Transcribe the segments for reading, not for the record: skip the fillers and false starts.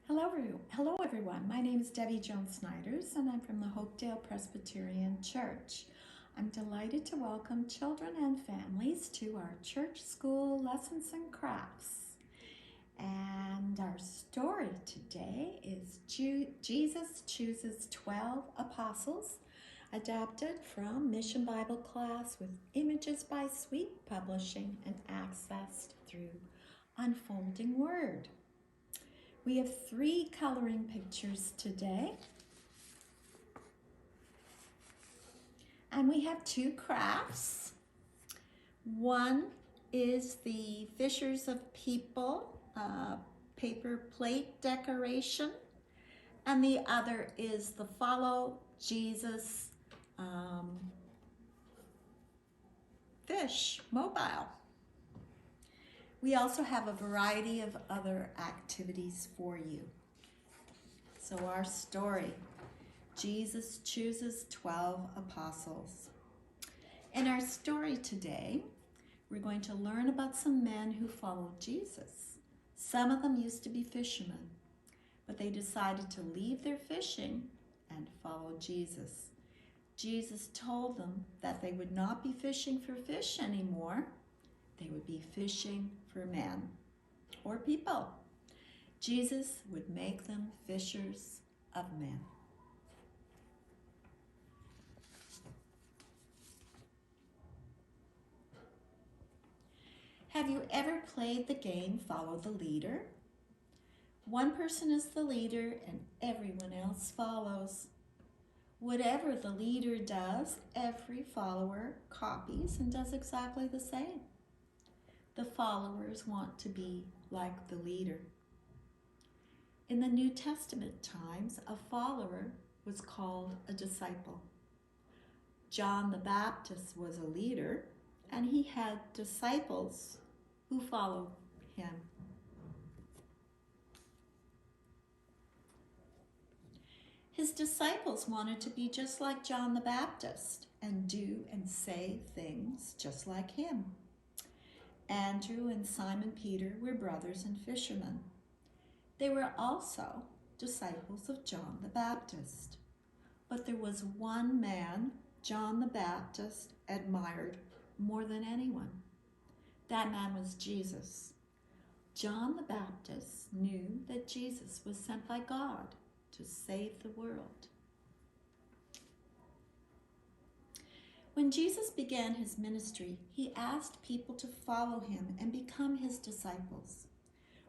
Hello everyone. My name is Debbie Jones-Snyders and I'm from the Hopedale Presbyterian Church. I'm delighted to welcome children and families to our church school lessons and crafts. And our story today is Jesus Chooses 12 Apostles, adapted from Mission Bible Class with images by Sweet Publishing and accessed through Unfolding Word. We have 3 coloring pictures today. And we have 2 crafts. One is the Fishers of People paper plate decoration. And the other is the Follow Jesus fish mobile. We also have a variety of other activities for you. So our story, Jesus chooses 12 apostles. In our story today, we're going to learn about some men who followed Jesus. Some of them used to be fishermen, but they decided to leave their fishing and follow Jesus. Jesus told them that they would not be fishing for fish anymore. They would be fishing for men or people. Jesus would make them fishers of men. Have you ever played the game Follow the Leader? One person is the leader and everyone else follows. Whatever the leader does, every follower copies and does exactly the same. The followers want to be like the leader. In the New Testament times, a follower was called a disciple. John the Baptist was a leader, and he had disciples who followed him. His disciples wanted to be just like John the Baptist and do and say things just like him. Andrew and Simon Peter were brothers and fishermen. They were also disciples of John the Baptist. But there was one man John the Baptist admired more than anyone. That man was Jesus. John the Baptist knew that Jesus was sent by God to save the world. When Jesus began his ministry, he asked people to follow him and become his disciples.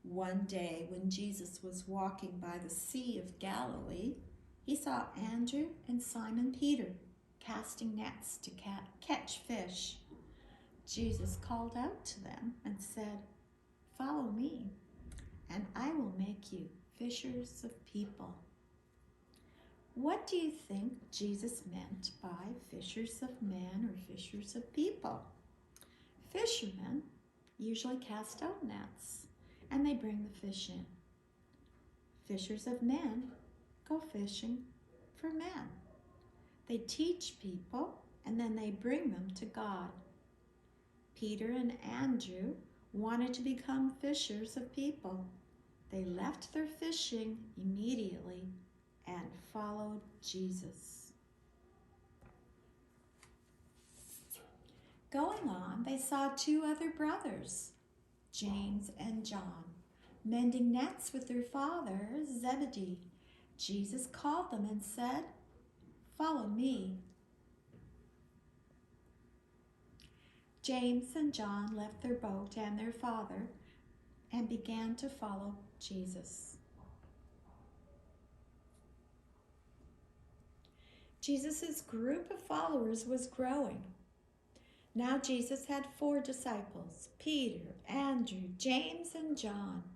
One day, when Jesus was walking by the Sea of Galilee, he saw Andrew and Simon Peter casting nets to catch fish. Jesus called out to them and said, "Follow me, and I will make you fishers of people." What do you think Jesus meant by fishers of men or fishers of people? Fishermen usually cast out nets and they bring the fish in. Fishers of men go fishing for men. They teach people and then they bring them to God. Peter and Andrew wanted to become fishers of people. They left their fishing immediately and followed Jesus. Going on, they saw 2 other brothers, James and John, mending nets with their father, Zebedee. Jesus called them and said, "Follow me." James and John left their boat and their father and began to follow Jesus. Jesus' group of followers was growing. Now Jesus had 4 disciples, Peter, Andrew, James, and John.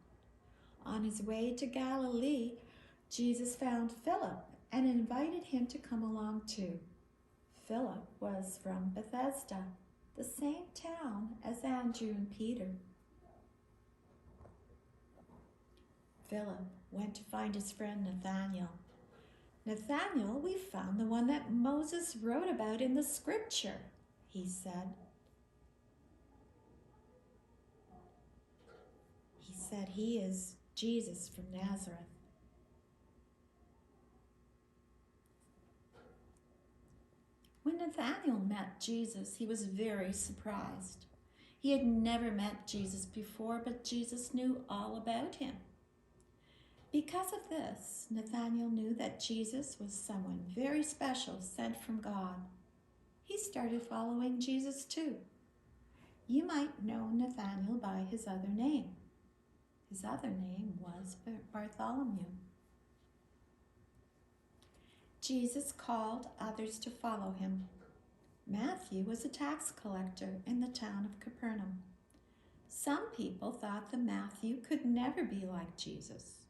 On his way to Galilee, Jesus found Philip and invited him to come along too. Philip was from Bethsaida, the same town as Andrew and Peter. Philip went to find his friend Nathanael. "Nathanael, we found the one that Moses wrote about in the scripture," he said. He is Jesus from Nazareth. When Nathanael met Jesus, he was very surprised. He had never met Jesus before, but Jesus knew all about him. Because of this, Nathanael knew that Jesus was someone very special sent from God. He started following Jesus too. You might know Nathanael by his other name. His other name was Bartholomew. Jesus called others to follow him. Matthew was a tax collector in the town of Capernaum. Some people thought that Matthew could never be like Jesus.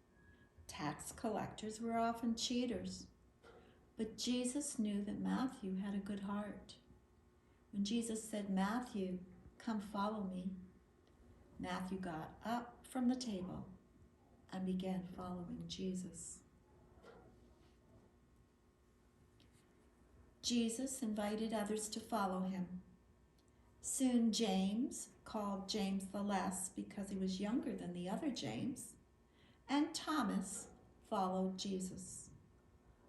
Tax collectors were often cheaters, but Jesus knew that Matthew had a good heart. When Jesus said, "Matthew, come follow me," Matthew got up from the table and began following Jesus. Jesus invited others to follow him. Soon James, called James the Less because he was younger than the other James, and Thomas followed Jesus.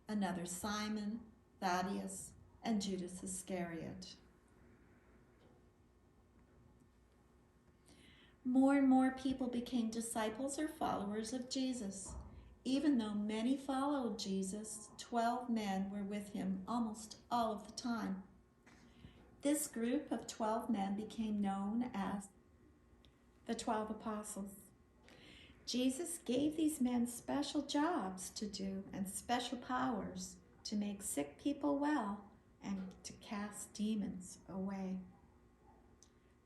Another Simon, Thaddeus, and Judas Iscariot. More and more people became disciples or followers of Jesus. Even though many followed Jesus, 12 men were with him almost all of the time. This group of 12 men became known as the 12 Apostles. Jesus gave these men special jobs to do and special powers to make sick people well and to cast demons away.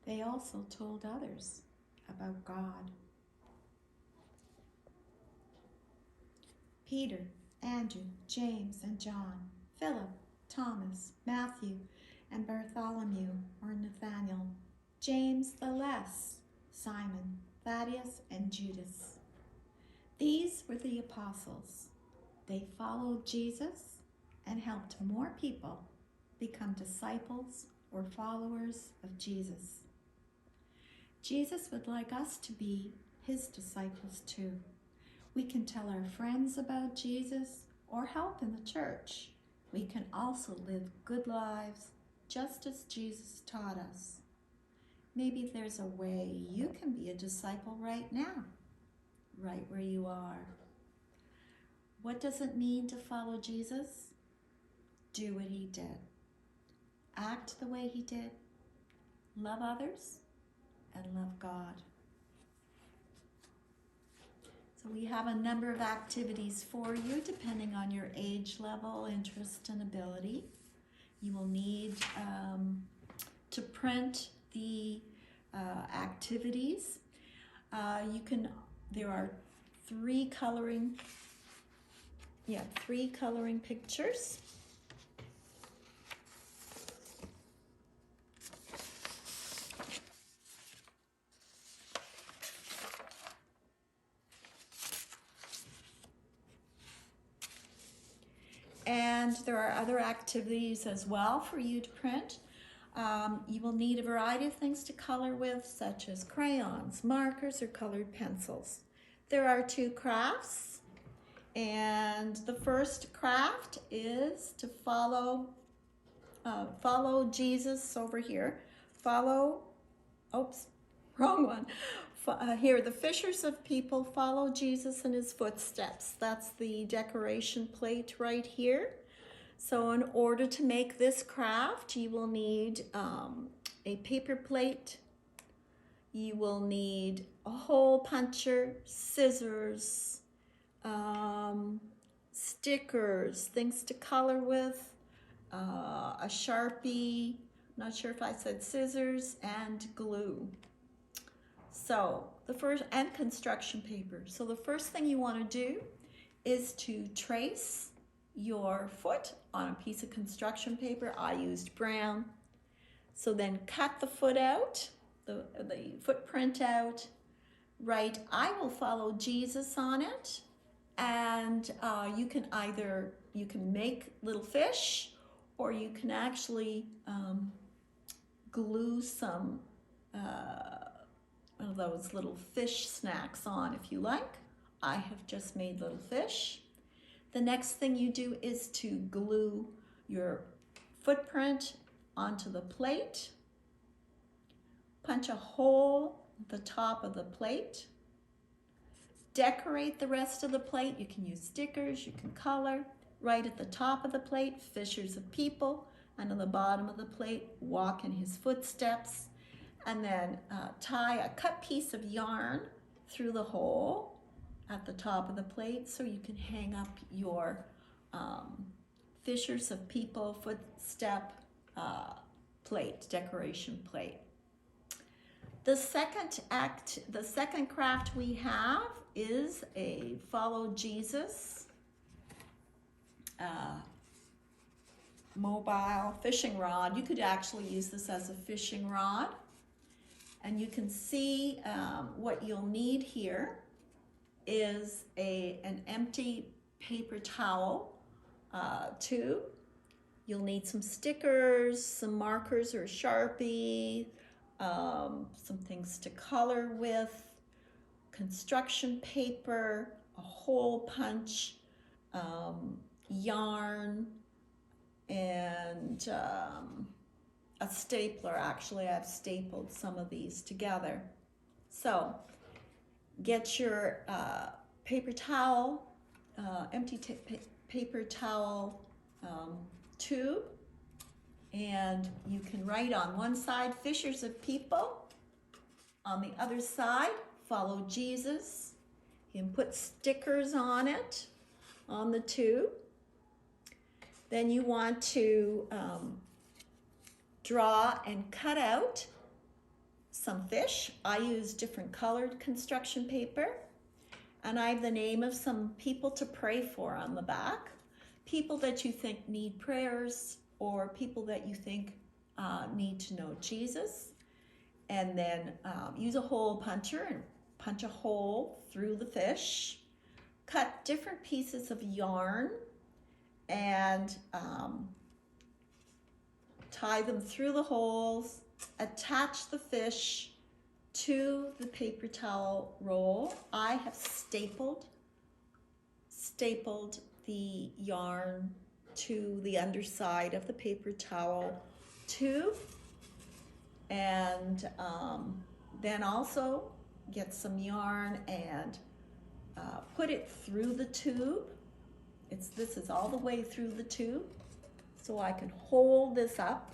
They also told others about God. Peter, Andrew, James, and John, Philip, Thomas, Matthew, and Bartholomew or Nathanael, James the Less, Simon, Thaddeus, and Judas. These were the apostles. They followed Jesus and helped more people become disciples or followers of Jesus. Jesus would like us to be his disciples too. We can tell our friends about Jesus or help in the church. We can also live good lives just as Jesus taught us. Maybe there's a way you can be a disciple right now, right where you are. What does it mean to follow Jesus? Do what he did. Act the way he did. Love others and love God. So we have a number of activities for you depending on your age level, interest, and ability. You will need to print the activities. There are three coloring pictures. And there are other activities as well for you to print. You will need a variety of things to color with, such as crayons, markers, or colored pencils. There are 2 crafts, and the first craft is to follow Jesus over here. Wrong one. Here, the fishers of people follow Jesus in his footsteps. That's the decoration plate right here. So in order to make this craft, you will need a paper plate. You will need a hole puncher, scissors, stickers, things to color with, a Sharpie, not sure if I said scissors, and glue. So and construction paper. So the first thing you want to do is to trace your foot on a piece of construction paper. I used brown. So then cut the foot out, the footprint out. Right, I will follow Jesus on it. And you can make little fish, or you can actually glue some one of those little fish snacks on if you like. I have just made little fish. The next thing you do is to glue your footprint onto the plate. Punch a hole at the top of the plate. Decorate the rest of the plate. You can use stickers, you can color. Right at the top of the plate, fishers of people, and on the bottom of the plate, walk in his footsteps. And then tie a cut piece of yarn through the hole at the top of the plate so you can hang up your fishers of people footstep plate, decoration plate. The second craft we have is a Follow Jesus mobile fishing rod. You could actually use this as a fishing rod. And you can see what you'll need here is an empty paper towel tube. You'll need some stickers, some markers or Sharpie, some things to color with, construction paper, a hole punch, yarn, and a stapler. Actually, I've stapled some of these together. So get your paper towel, empty paper towel tube, and you can write on one side, Fishers of People. On the other side, Follow Jesus. You can put stickers on it, on the tube. Then you want to draw and cut out some fish. I use different colored construction paper, and I have the name of some people to pray for on the back. People that you think need prayers, or people that you think need to know Jesus. And then use a hole puncher and punch a hole through the fish. Cut different pieces of yarn and tie them through the holes. Attach the fish to the paper towel roll. I have stapled the yarn to the underside of the paper towel tube, and then also get some yarn and put it through the tube. This is all the way through the tube, so I can hold this up,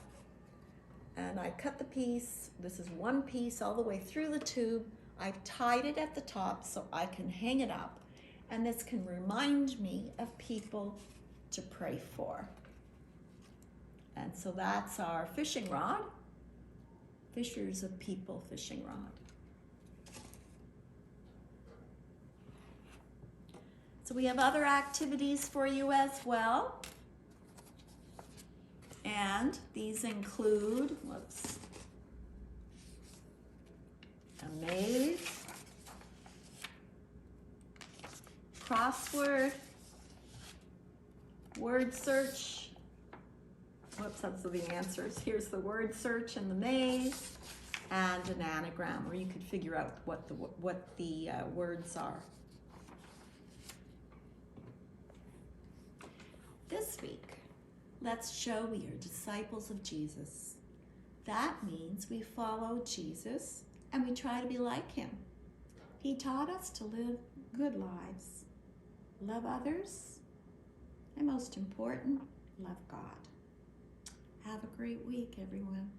and I cut the piece. This is one piece all the way through the tube. I've tied it at the top so I can hang it up, and this can remind me of people to pray for. And so that's our fishing rod, Fishers of People fishing rod. So we have other activities for you as well. And these include, a maze, crossword, word search. That's the answers. Here's the word search and the maze, and an anagram where you could figure out what the words are. This week, let's show we are disciples of Jesus. That means we follow Jesus and we try to be like him. He taught us to live good lives, love others, and most important, love God. Have a great week, everyone.